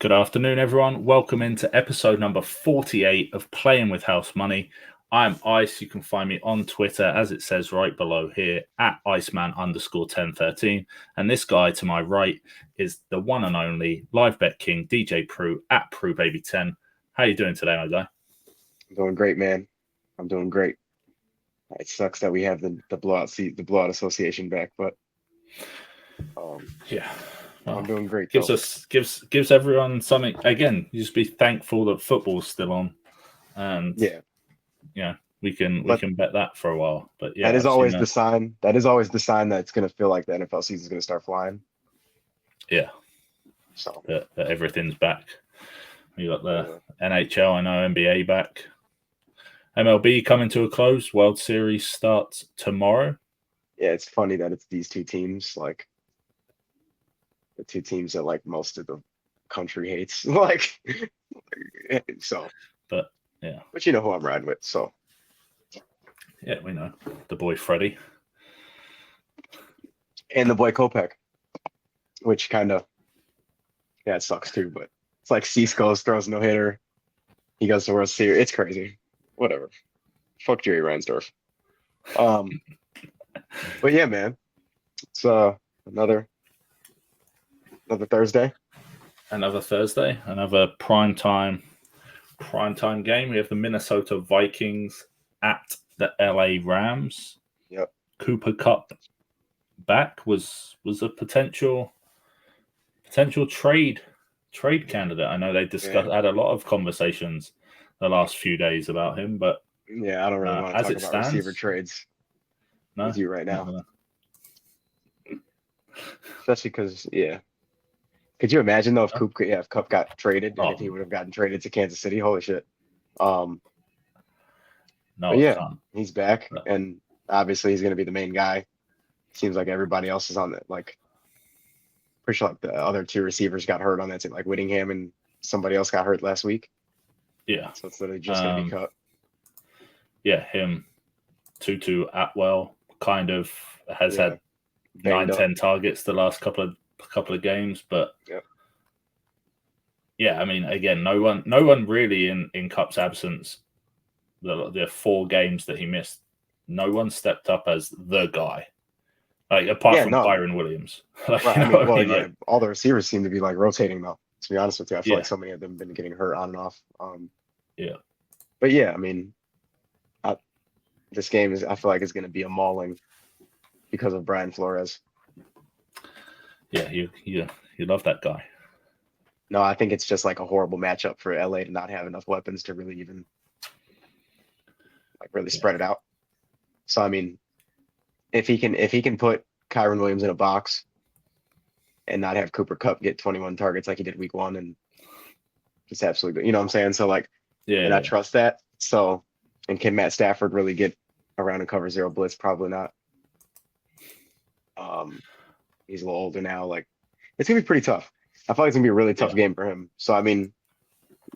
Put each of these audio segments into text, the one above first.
Good afternoon, everyone. Welcome into episode number 48 of Playing with House Money. I'm Ice. You can find me on Twitter, as it says right below here, at Iceman_1013. And this guy to my right is the one and only live bet king, DJ Pru, at PruBaby10. How you doing today, my guy? I'm doing great, man. I'm doing great. It sucks that we have the blowout association back, but yeah. Well, I'm doing great. Gives everyone something. Again, you just be thankful that football's still on, and we can bet that for a while. But yeah, that is always the sign. That is always the sign that it's going to feel like the NFL season is going to start flying. Yeah. So that everything's back. You got the NHL, I know, NBA back. MLB coming to a close. World Series starts tomorrow. Yeah, it's funny that it's these two teams, like the two teams that like most of the country hates. Like, so. But yeah. But you know who I'm riding with, so. Yeah, we know the boy Freddie and the boy Kopech, which kind of it sucks too. But it's like Cease goes, throws no hitter. He goes to World Series. It's crazy. Whatever. Fuck Jerry Reinsdorf. But yeah, man. It's another Thursday. Another Thursday. Another primetime game. We have the Minnesota Vikings at the LA Rams. Yep. Cooper Kupp back was a potential trade candidate. I know they had a lot of conversations the last few days about him, but yeah, I don't really want to talk about receiver trades with you right now. Especially because, could you imagine though if Kupp got traded and if he would have gotten traded to Kansas City? Holy shit. No, but yeah, he's back, and obviously he's going to be the main guy. Seems like everybody else is on it. Like, pretty sure like the other two receivers got hurt on that team, like Whittingham and somebody else got hurt last week. Yeah. So it's literally just going to be Kupp. Yeah, him. Tutu Atwell kind of has had 9-10 targets the last couple of games, but I mean, again, no one really in Kupp's absence. The 4 games that he missed, no one stepped up as the guy. Like apart from Kyren Williams. Right. All the receivers seem to be like rotating though. To be honest with you, I feel like so many of them have been getting hurt on and off. But yeah, I mean, this game I feel like is going to be a mauling because of Brian Flores. Yeah, you love that guy. No, I think it's just like a horrible matchup for LA to not have enough weapons to really even spread it out. So I mean, if he can put Kyren Williams in a box and not have Cooper Kupp get 21 targets like he did week 1 and just absolutely, you know what I'm saying? So like, I trust that. So, and can Matt Stafford really get around and cover 0 blitz? Probably not. He's a little older now. Like, it's gonna be pretty tough. I feel like it's gonna be a really tough game for him. So I mean,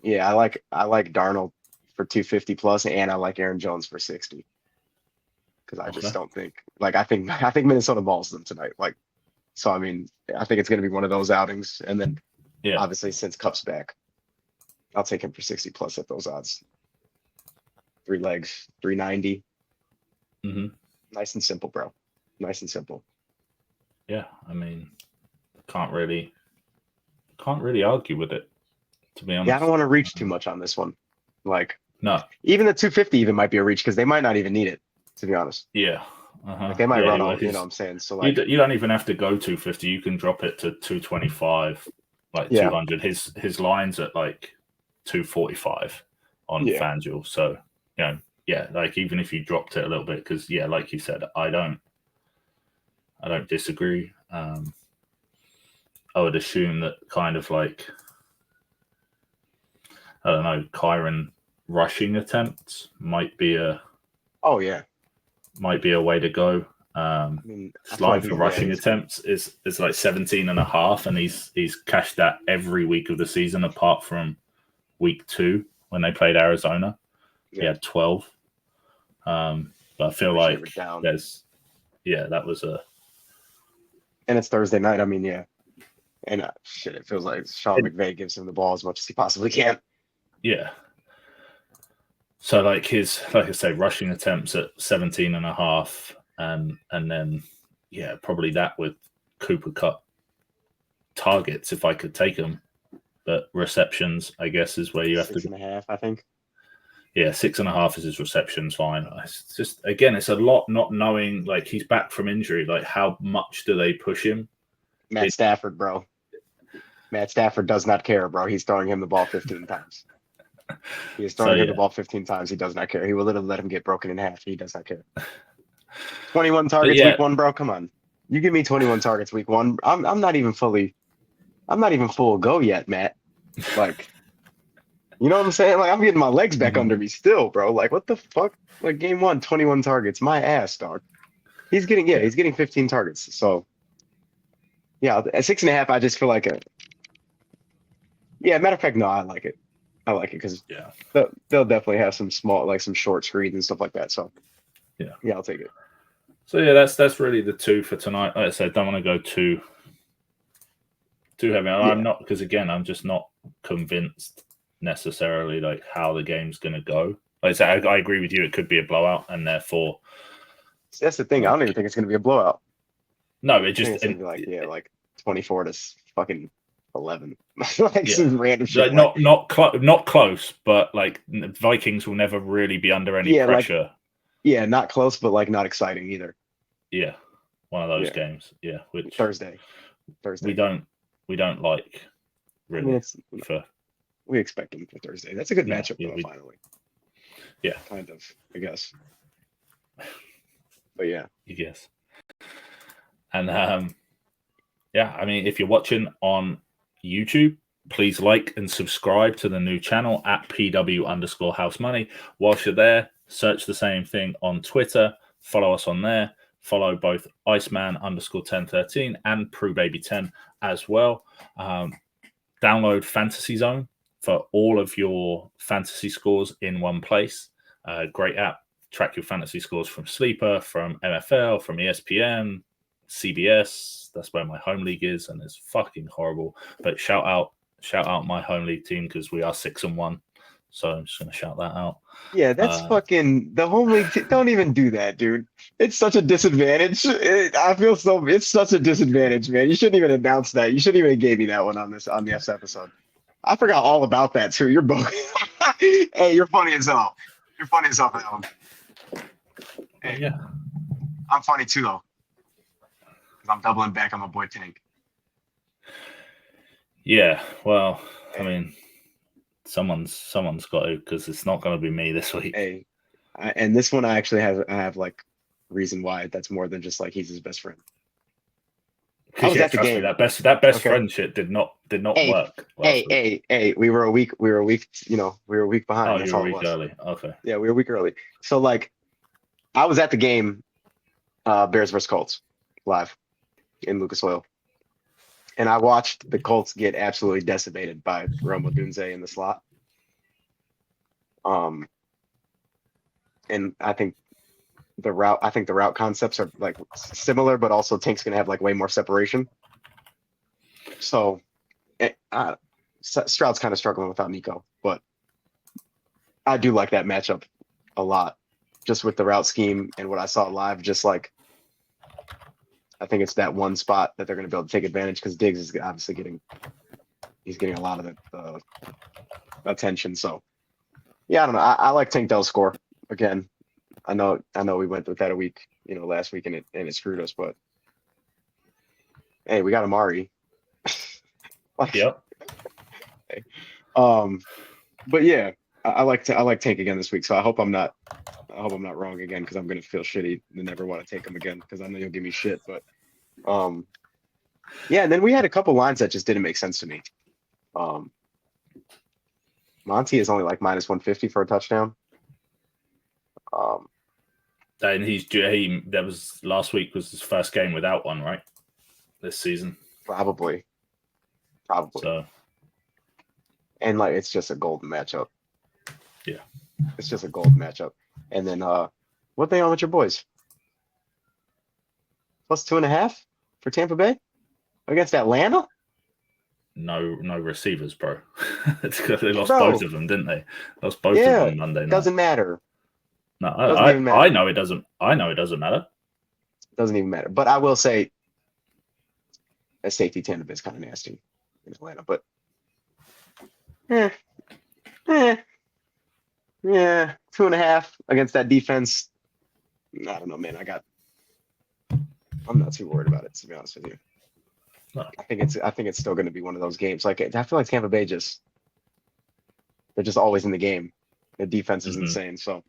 I like Darnold for 250 plus, and I like Aaron Jones for 60. Because I just don't think, like, I think Minnesota balls them tonight. Like, so I mean, I think it's gonna be one of those outings, and then obviously since Kupp's back, I'll take him for 60 plus at those odds. 3 legs, 390. Mm-hmm. Nice and simple, bro. Nice and simple. Yeah, I mean, can't really argue with it, to be honest. Yeah, I don't want to reach too much on this one. Like, no, even the 250 even might be a reach because they might not even need it, to be honest. Yeah. Like they might run off, you know what I'm saying? So like, you don't even have to go 250. You can drop it to 225, like 200. His line's at like 245 on FanDuel. So, like even if you dropped it a little bit, because like you said, I don't disagree. I would assume that kind of like, I don't know, Kyren rushing attempts might be a way to go. His line for rushing attempts is like 17.5, and he's cashed that every week of the season apart from week 2 when they played Arizona. He had 12. But I feel like that was a. And it's Thursday night. I mean, And shit, it feels like Sean McVay gives him the ball as much as he possibly can. Yeah. So like I say, rushing attempts at 17.5, and then probably that with Cooper Cup targets if I could take them, but receptions I guess is where you have to 6.5, I think. Yeah, 6.5 is his receptions fine. It's just again, it's a lot not knowing. Like he's back from injury. Like how much do they push him? Matt Stafford, bro. Matt Stafford does not care, bro. He's throwing him the ball 15 times. He is throwing him the ball 15 times. He does not care. He will literally let him get broken in half. He does not care. 21 targets week 1, bro. Come on. You give me 21 targets week 1. I'm not even full go yet, Matt. Like, you know what I'm saying? Like I'm getting my legs back under me still, bro. Like what the fuck? Like game 1, 21 targets. My ass, dog. He's getting 15 targets. So yeah, at 6.5, I just feel like matter of fact, no, I like it. I like it because they'll definitely have some small, like some short screens and stuff like that. So yeah, I'll take it. So yeah, that's really the two for tonight. Like I said, don't want to go too heavy. I'm not, because again, I'm just not convinced necessarily like how the game's going to go. Like I said, I agree with you. It could be a blowout, and therefore that's the thing. I don't even think it's going to be a blowout. No, it just it's going to be like 24 to fucking 11. Some random shit. Not close, but like the Vikings will never really be under any pressure. Not close, but like not exciting either. Yeah, one of those games. Yeah, which Thursday. We don't like really. I mean, we expect them for Thursday. That's a good matchup, though. Finally. Yeah, kind of. I guess. But yeah, yes. And I mean, if you're watching on YouTube, please like and subscribe to the new channel at PW_housemoney. Whilst you're there, search the same thing on Twitter. Follow us on there. Follow both Iceman_1013 and PruBaby10 as well. Download Fantasy Zone for all of your fantasy scores in one place. Great app. Track your fantasy scores from Sleeper, from NFL, from ESPN, CBS. That's where my home league is, and it's fucking horrible. But shout out my home league team because we are 6-1. So I'm just gonna shout that out. Yeah, that's fucking the home league. Don't even do that, dude. It's such a disadvantage. It's such a disadvantage, man. You shouldn't even announce that. You shouldn't even have gave me that one on this episode. I forgot all about that too. You're both. Hey, you're funny as hell. You're funny as hell for that one. Hey, yeah, I'm funny too though. Because I'm doubling back on my boy Tank. Yeah, well, I mean, someone's got to, because it's not going to be me this week. Hey, and this one I have like reason why that's more than just like he's his best friend. I was at the game. That best friend shit did not work. Hey, we were a week behind. Oh, that's you were all a week early. Okay. Yeah, we were a week early. So like, I was at the game, Bears versus Colts, live in Lucas Oil. And I watched the Colts get absolutely decimated by Rome Odunze in the slot. And I think the route concepts are like similar, but also Tank's gonna have like way more separation. So Stroud's kind of struggling without Nico, but I do like that matchup a lot, just with the route scheme and what I saw live. Just like, I think it's that one spot that they're going to be able to take advantage, because Diggs is obviously getting a lot of the attention. So yeah, I don't know. I like Tank Dell's score again. I know we went with that a week, last week, and it screwed us, but hey, we got Amari. Yep. Hey. But yeah, I like Tank again this week. So I hope I'm not wrong again, because I'm gonna feel shitty and never want to take him again, because I know you'll give me shit. But yeah, and then we had a couple lines that just didn't make sense to me. Monty is only like -150 for a touchdown. And that was last week, was his first game without one, right? This season. Probably. So. And like, it's just a golden matchup. Yeah. It's just a golden matchup. And then what they on with your boys? +2.5 for Tampa Bay against Atlanta? no receivers, bro. It's because they lost Bro, both of them, didn't they? Lost both of yeah, them Monday night. doesn't matter. No, Doesn't even matter. I know it doesn't. I know it doesn't matter. Doesn't even matter. But I will say a safety tandem is kind of nasty in Atlanta. But eh, eh, yeah, 2.5 against that defense. I don't know, man. I'm not too worried about it, to be honest with you. No. I think it's still going to be one of those games. Like I feel like Tampa Bay they're just always in the game. The defense is insane. So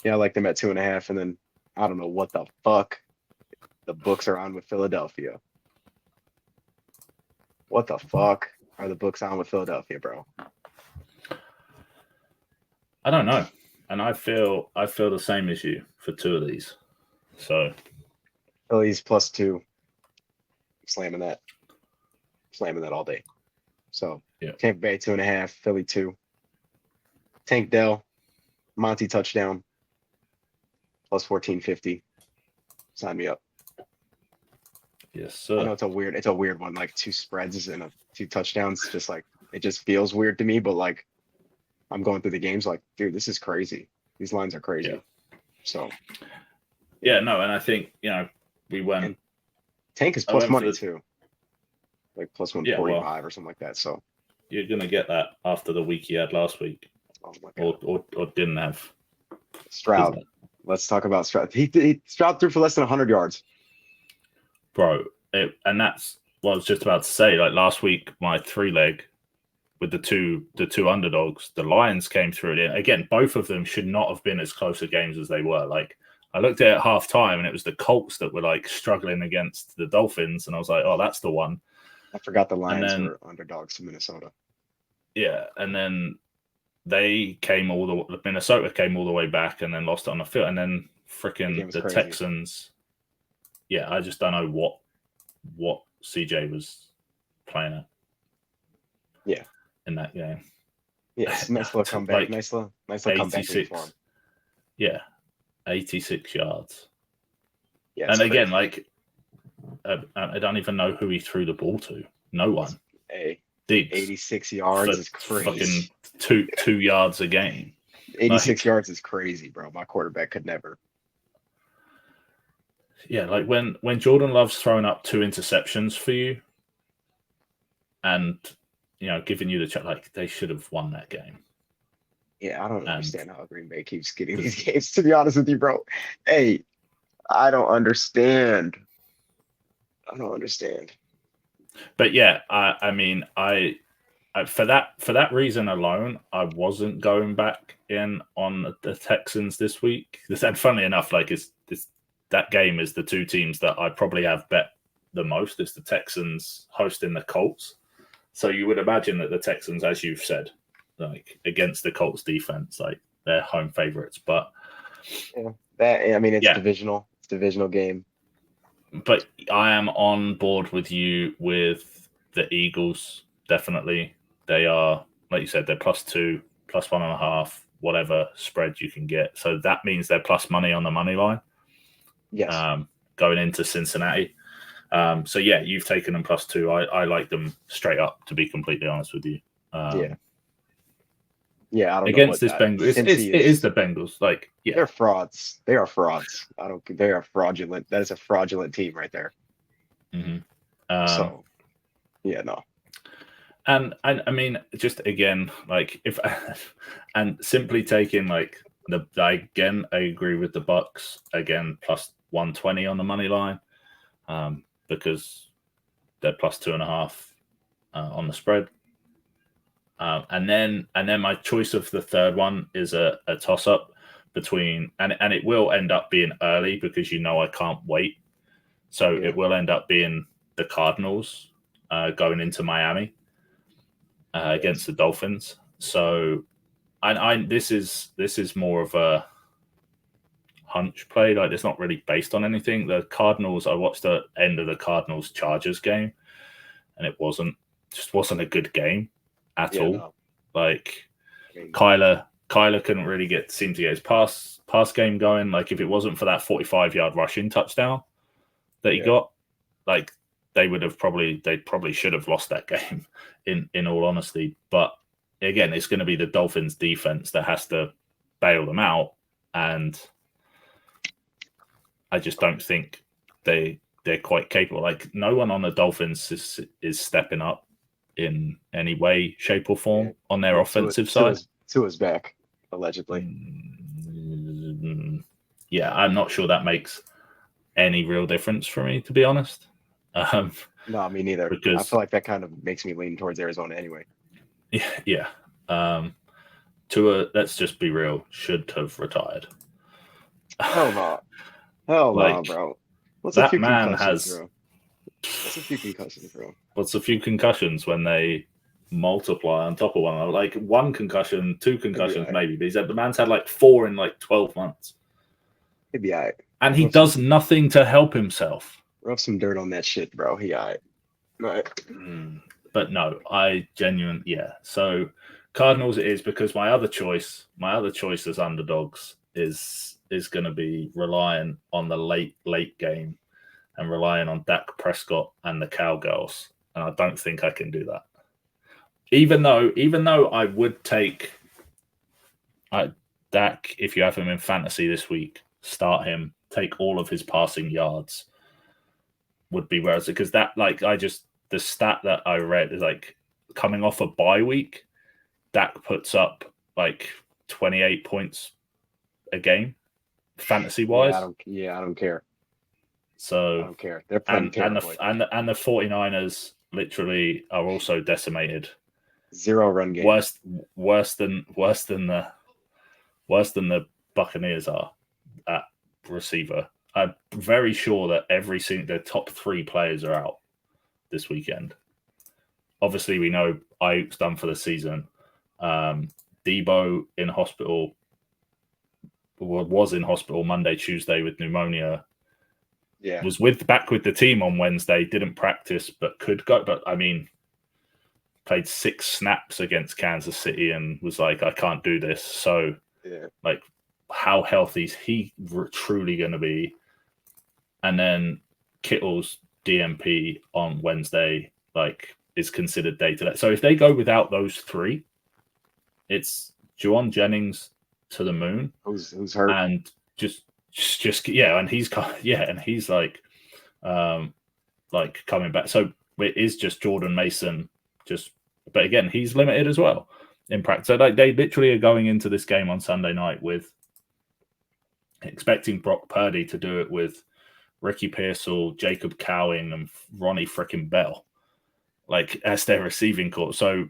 yeah, I like them at 2.5. And then I don't know what the fuck the books are on with Philadelphia. What the fuck are the books on with Philadelphia, bro? I don't know, and I feel the same as you for two of these. So Phillies +2, slamming that all day. So yeah, Tampa Bay 2.5, Philly 2. Tank Dell, Monty touchdown, +1450. Sign me up. yes, sir. I know it's a weird one, like 2 spreads and 2 touchdowns. Just like it just feels weird to me, but like I'm going through the games like, dude, this is crazy. These lines are crazy. Yeah. So yeah, no, and I think we went. And Tank is plus money too, like +145 or something like that. So you're gonna get that after the week he had last week, or didn't have. Stroud. Let's talk about Stroud. Stroud threw for less than 100 yards. Bro, and that's what I was just about to say. Like last week, my 3-leg with the two underdogs, the Lions came through it. Again, both of them should not have been as close a games as they were. Like I looked at it at half time, and it was the Colts that were like struggling against the Dolphins, and I was like, oh, that's the one. I forgot the Lions were underdogs to Minnesota. Yeah, and then Minnesota came all the way back and then lost it on the field, and then freaking the Texans. Yeah, I just don't know what CJ was playing at. Yeah, in that game. Yes, nice little comeback. Like nice little comeback for him. Yeah, 86 yards. Yeah, and again, crazy. I don't even know who he threw the ball to. No one. Diggs, 86 yards is crazy. Fucking two yards a game. 86 yards is crazy, bro. My quarterback could never. Yeah, like when Jordan Love's throwing up 2 interceptions for you, and giving you the check, like they should have won that game. Yeah, I don't understand how Green Bay keeps getting these games. To be honest with you, bro. Hey, I don't understand. But yeah, I mean, I for that reason alone, I wasn't going back in on the Texans this week. And funnily enough, like that game is the 2 teams that I probably have bet the most. It's the Texans hosting the Colts. So you would imagine that the Texans, as you've said, like against the Colts defense, like they're home favorites. But it's divisional. It's a divisional game. But I am on board with you with the Eagles. Definitely, they are, like you said, they're +2, +1.5, whatever spread you can get. So that means they're plus money on the money line. Yes. Going into Cincinnati. So yeah, you've taken them +2. I like them straight up, to be completely honest with you. Yeah, I don't against know this Bengals. It is the Bengals. Like, yeah, they're frauds. They are frauds. They are fraudulent. That is a fraudulent team right there. Mm-hmm. So, yeah, no. And I mean, just again, like and simply taking like I agree with the Bucks again +120 on the money line, because they're +2.5 on the spread. And then my choice of the third one is a toss up between, and it will end up being early because I can't wait. So it will end up being the Cardinals going into Miami against the Dolphins. So this is more of a hunch play. Like it's not really based on anything. The Cardinals, I watched the end of the Cardinals Chargers game, and it wasn't a good game at all. No. Like Kyler couldn't really seem to get his pass game going. Like if it wasn't for that 45-yard rushing touchdown that he got, like they probably should have lost that game in all honesty. But again, it's going to be the Dolphins defense that has to bail them out, and I just don't think they're quite capable. Like, no one on the Dolphins is stepping up in any way, shape, or form on their offensive side. Tua's back, allegedly. Yeah, I'm not sure that makes any real difference for me, to be honest. No, me neither. Because I feel like that kind of makes me lean towards Arizona anyway. Yeah. Tua, let's just be real, should have retired. Hell no. Hell no, bro. What's a few concussions, bro? What's a few concussions, bro? What's a few concussions when they multiply on top of one another? Like, one concussion, two concussions, maybe. But the man's had like 4 in like 12 months. He'd be all right. And he does nothing to help himself. Rub some dirt on that shit, bro. He all right. But no, I genuinely, yeah. So Cardinals it is, because my other choice as underdogs is going to be relying on the late game and relying on Dak Prescott and the Cowgirls, and I don't think I can do that. Even though I would take Dak, if you have him in fantasy this week, start him, take all of his passing yards, would be whereas because that the stat that I read is like coming off a bye week, Dak puts up like 28 points a game, fantasy wise. I don't care. So I don't care. They're playing terribly. And the 49ers literally are also decimated. 0 run game. Worse than the Buccaneers are at receiver. I'm very sure that their top 3 players are out this weekend. Obviously, we know Ayuk's done for the season. Debo in hospital, was in hospital Monday, Tuesday with pneumonia. Yeah, was back with the team on Wednesday. Didn't practice, but could go. But I mean, played 6 snaps against Kansas City and was like, I can't do this. So, like, how healthy is he truly going to be? And then Kittle's DMP on Wednesday, like, is considered day-to-day. So if they go without those 3, it's Juwan Jennings to the moon. Who's hurt? And just and he's like coming back. So it is just Jordan Mason, but again, he's limited as well in practice. So like, they literally are going into this game on Sunday night with expecting Brock Purdy to do it with Ricky Pearsall, Jacob Cowing, and Ronnie frickin' Bell, like, as their receiving corps. So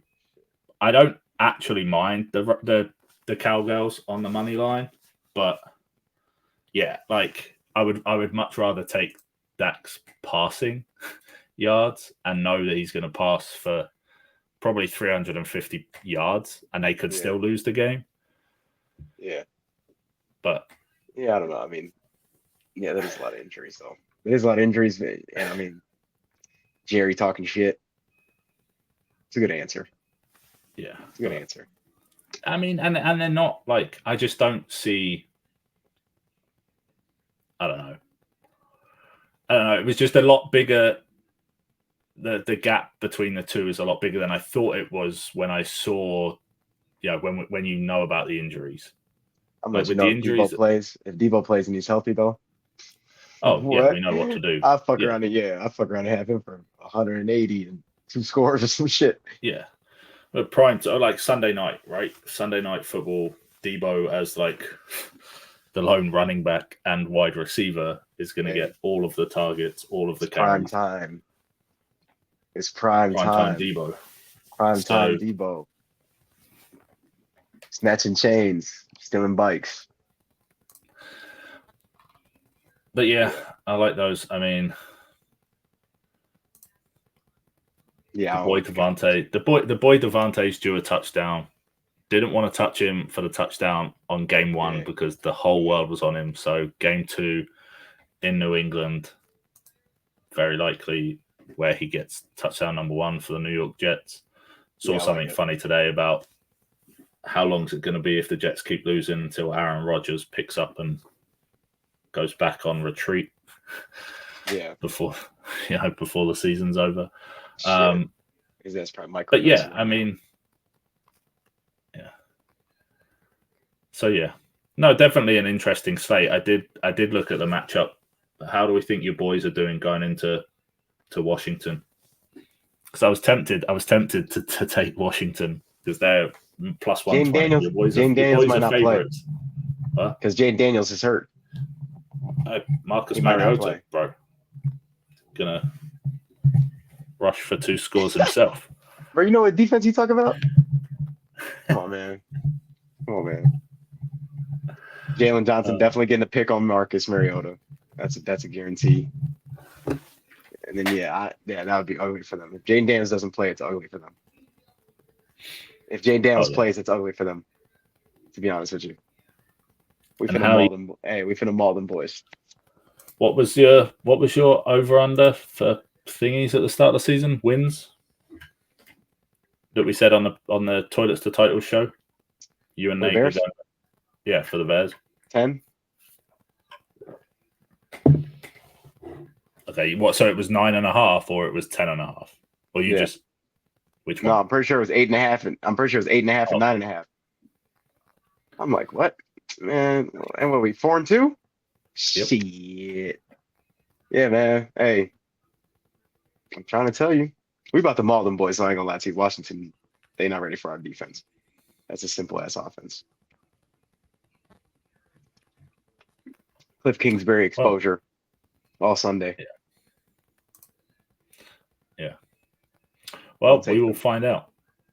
I don't actually mind the Cowgirls on the money line, but yeah, like, I would much rather take Dak's passing yards and know that he's going to pass for probably 350 yards and they could still lose the game. Yeah. But yeah, I don't know. I mean, yeah, there's a lot of injuries, though. There's a lot of injuries, and I mean, Jerry talking shit. It's a good answer. Yeah, it's a good answer. I mean, and they're not like, I just don't see. I don't know. It was just a lot bigger. The gap between the two is a lot bigger than I thought it was when I saw, when you know about the injuries. I'm going to know if Debo plays. If Debo plays and he's healthy, though. Oh, yeah, we know what to do. I fuck around and have him for 180 and 2 scores or some shit. Yeah. But prime, like Sunday night, right? Sunday night football, Debo as like the lone running back and wide receiver is going to get all of the targets, all of the carries. Prime time. It's prime time. Debo. Prime time Debo. Snatching chains, stealing bikes. But yeah, I like those. I mean, yeah, the boy Devante's due a touchdown. Didn't want to touch him for the touchdown on game 1 because the whole world was on him. So game 2 in New England, very likely where he gets touchdown number 1 for the New York Jets. Saw something funny today about how long is it going to be if the Jets keep losing until Aaron Rodgers picks up and goes back on retreat. Yeah. before before the season's over. Shit. Because that's probably microdosing. But yeah, right I now. mean, yeah. So yeah, no, definitely an interesting slate. I did look at the matchup. How do we think your boys are doing going into Washington? Because I was tempted to take Washington because they're plus Jaden 120. Daniels. Your Jaden Daniels boys might are not play favorites. Huh? because Jaden Daniels is hurt. Marcus He might not Mariota, play. bro, gonna rush for 2 scores himself. Bro, you know what defense you talk about? Come on, man. Come on, man. Jalen Johnson definitely getting a pick on Marcus Mariota. That's a guarantee. And then that would be ugly for them. If Jaden Daniels doesn't play, it's ugly for them. If Jaden Daniels plays, it's ugly for them. To be honest with you, we finna maul them. Hey, we finna maul them boys. What was your over under for thingies at the start of the season? Wins that we said on the Toilets to Title show. You and Nate were going, yeah, for the Bears. 10. Okay, what? So it was 9.5, or it was 10.5, or you just which one? No, I'm pretty sure it was 8.5, and I'm pretty sure it was 8.5 and 9.5. I'm like, what, man? And what are we 4-2? Yep. Shit. Yeah, man. Hey, I'm trying to tell you, we about to maul them boys. So I ain't gonna lie to you. Washington, they not ready for our defense. That's a simple ass offense. Cliff Kingsbury exposure all Sunday. Yeah. Well, we will find out.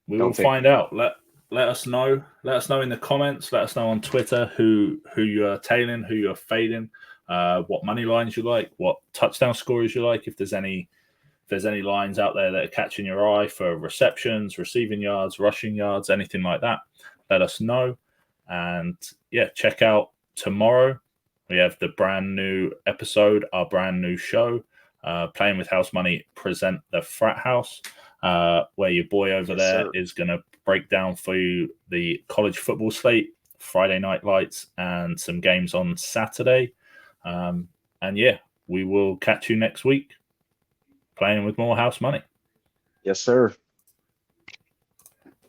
We will find out. Let us know. Let us know in the comments. Let us know on Twitter who you're tailing, who you're fading, what money lines you like, what touchdown scorers you like. If there's any lines out there that are catching your eye for receptions, receiving yards, rushing yards, anything like that, let us know. And yeah, check out tomorrow. We have the brand new episode, our brand new show, Playing with House Money present the Frat House, where your boy over there is going to break down for you the college football slate, Friday Night Lights, and some games on Saturday. And yeah, we will catch you next week playing with more house money. Yes, sir.